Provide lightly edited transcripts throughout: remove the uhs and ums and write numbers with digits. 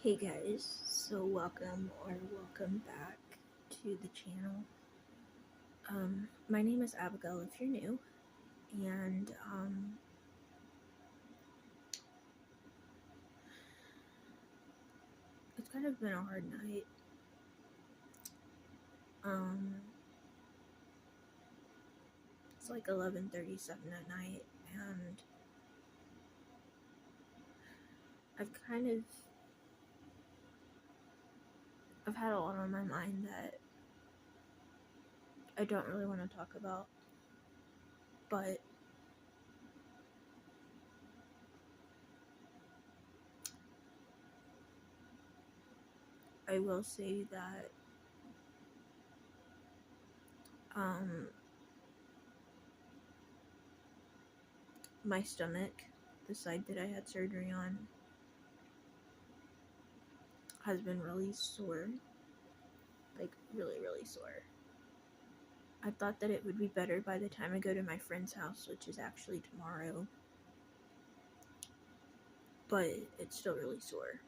Hey guys, so welcome back to the channel. My name is Abigail if you're new, and it's kind of been a hard night. Um, it's like 11:37 at night, and I've kind of I've had a lot on my mind that I don't really want to talk about, but I will say that um my stomach, the side that I had surgery on, has been really sore, like really sore. I thought that it would be better by the time I go to my friend's house, which is actually tomorrow, but it's still really sore.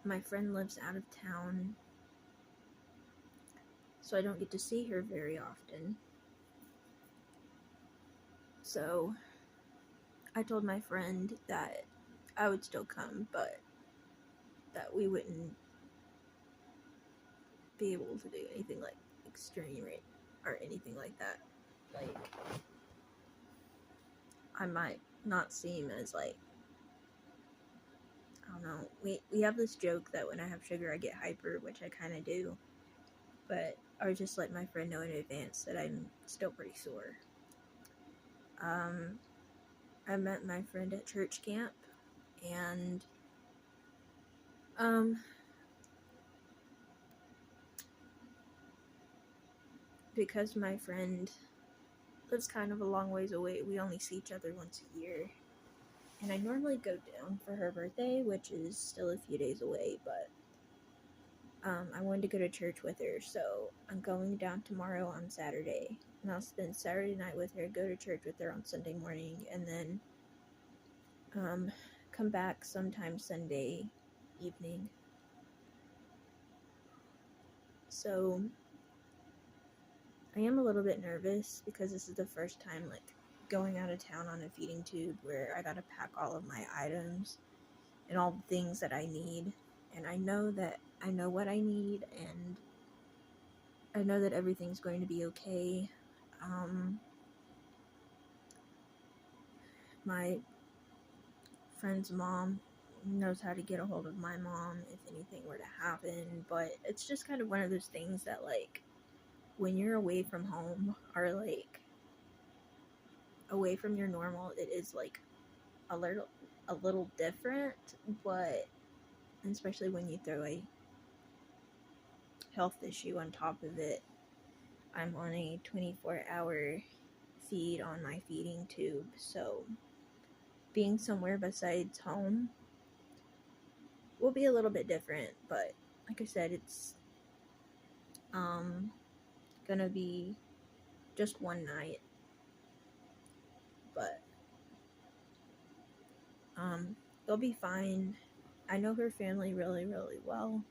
My friend lives out of town, so I don't get to see her very often. So I told my friend that I would still come, but that we wouldn't be able to do anything like extreme or anything like that. Like, I might not seem as like, I don't know. We have this joke that when I have sugar I get hyper, which I kind of do, but I would just let my friend know in advance that I'm still pretty sore. I met my friend at church camp, and um, because my friend lives kind of a long ways away, we only see each other once a year. And I normally go down for her birthday, which is still a few days away, but I wanted to go to church with her, so I'm going down tomorrow on Saturday. And I'll spend Saturday night with her, go to church with her on Sunday morning, and then come back sometime Sunday evening. So I am a little bit nervous because this is the first time like going out of town on a feeding tube where I gotta pack all of my items and all the things that I need. And I know that I know what I need, and I know that everything's going to be okay. My friend's mom knows how to get a hold of my mom if anything were to happen, but it's just kind of one of those things that like when you're away from home or like away from your normal, it is like a little different, but especially when you throw a health issue on top of it. I'm on a 24-hour feed on my feeding tube, so being somewhere besides home will be a little bit different, but like I said, it's gonna be just one night, but it'll be fine. I know her family really well,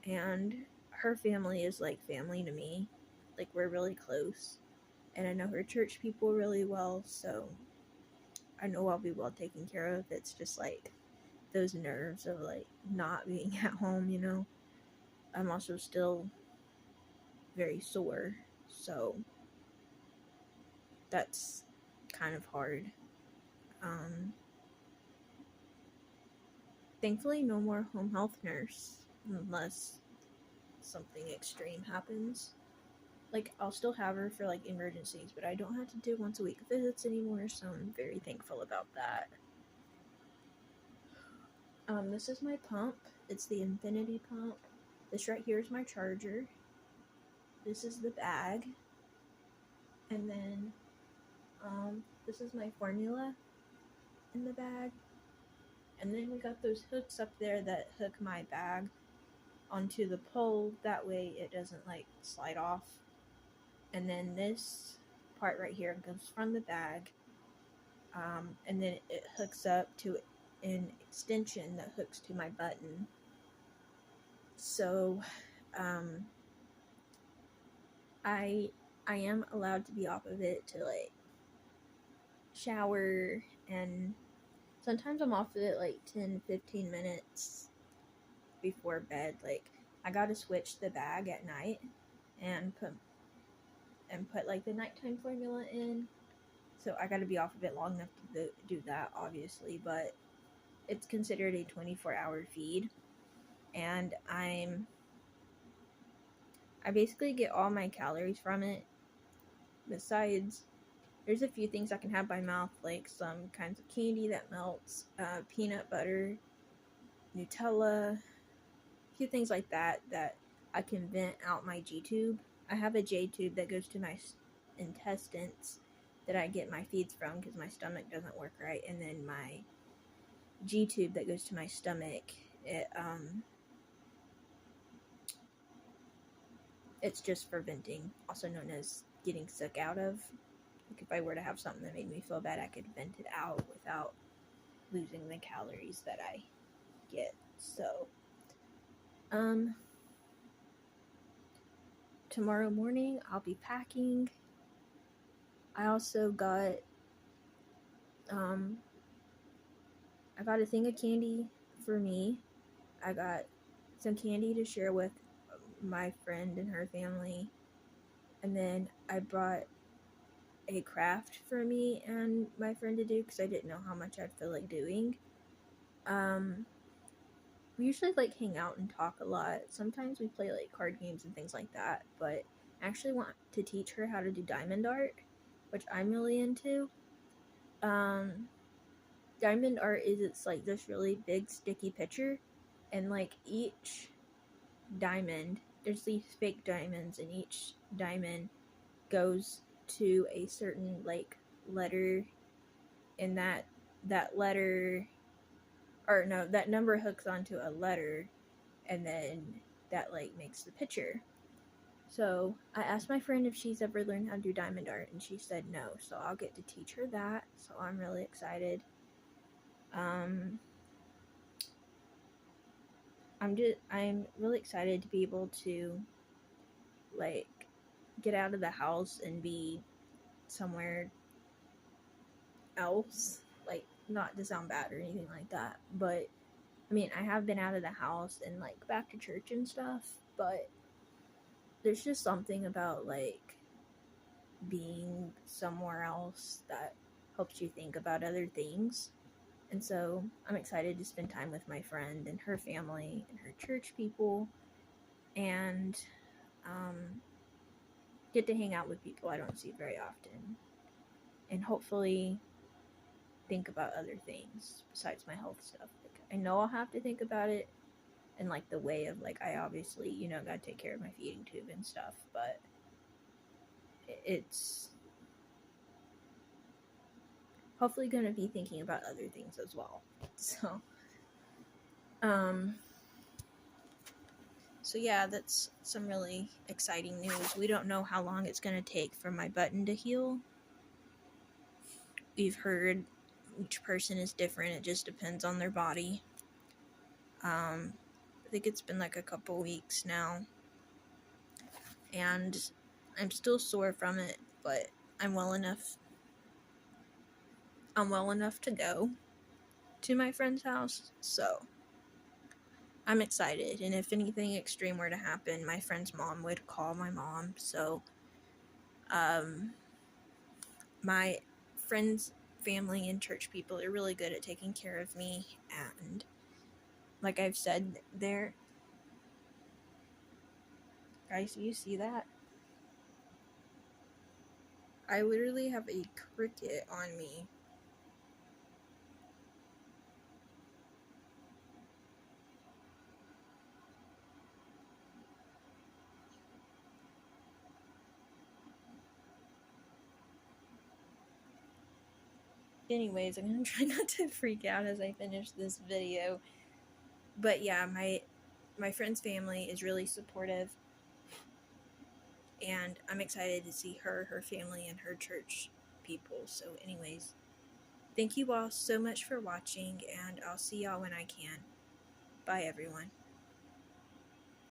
and her family is like family to me. Like, we're really close, and I know her church people really well, so I know I'll be well taken care of. It's just like those nerves of like not being at home, you know. I'm also still very sore, so that's kind of hard. Um, Thankfully, no more home health nurse unless something extreme happens. Like, I'll still have her for like emergencies, but I don't have to do once a week visits anymore, so I'm very thankful about that. This is my pump. It's the Infinity pump. This right here is my charger. This is the bag. And then, this is my formula in the bag. And then we got those hooks up there that hook my bag onto the pole. That way it doesn't like slide off. And then this part right here goes from the bag. And then it hooks up to an extension that hooks to my button. So, I am allowed to be off of it to like shower, and sometimes I'm off of it like 10-15 minutes before bed. Like, I gotta switch the bag at night and put like the nighttime formula in. So I gotta be off of it long enough to do that, obviously, but it's considered a 24-hour feed, and I basically get all my calories from it. Besides, there's a few things I can have by mouth, like some kinds of candy that melts, peanut butter, Nutella, a few things like that I can vent out my G tube. I have a J tube that goes to my intestines that I get my feeds from because my stomach doesn't work right, and then my G tube that goes to my stomach. It's just for venting, also known as getting sick out of. Like, if I were to have something that made me feel bad, I could vent it out without losing the calories that I get. So, tomorrow morning I'll be packing. I also got, I got a thing of candy for me. I got some candy to share with my friend and her family. And then I brought a craft for me and my friend to do because I didn't know how much I'd feel like doing. We usually like hang out and talk a lot. Sometimes we play like card games and things like that, but I actually want to teach her how to do diamond art, which I'm really into. Diamond art is, it's like this really big sticky picture, and like each diamond, there's these fake diamonds, and each diamond goes to a certain like letter, and that letter, or no, that number hooks onto a letter, and then that like makes the picture. So I asked my friend if she's ever learned how to do diamond art, and she said no, so I'll get to teach her that. So I'm really excited. I'm really excited to be able to like get out of the house and be somewhere else. Like, not to sound bad or anything like that, but I mean, I have been out of the house and like back to church and stuff, but there's just something about like being somewhere else that helps you think about other things. And so I'm excited to spend time with my friend and her family and her church people, and get to hang out with people I don't see very often, and hopefully think about other things besides my health stuff. Like, I know I'll have to think about it in like the way of like, I obviously, gotta take care of my feeding tube and stuff, but it's hopefully gonna be thinking about other things as well. So yeah, that's some really exciting news. We don't know how long it's gonna take for my button to heal. We've heard each person is different. It just depends on their body. I think it's been like a couple weeks now, and I'm still sore from it, but I'm well enough to go to my friend's house, so I'm excited. And if anything extreme were to happen, my friend's mom would call my mom. So my friends, family, and church people are really good at taking care of me, and like I've said, there, guys, do you see that? I literally have a cricket on me. Anyways, I'm gonna try not to freak out as I finish this video. But yeah, my friend's family is really supportive, and I'm excited to see her family, and her church people. So anyways, Thank you all so much for watching, and I'll see y'all when I can. Bye, everyone.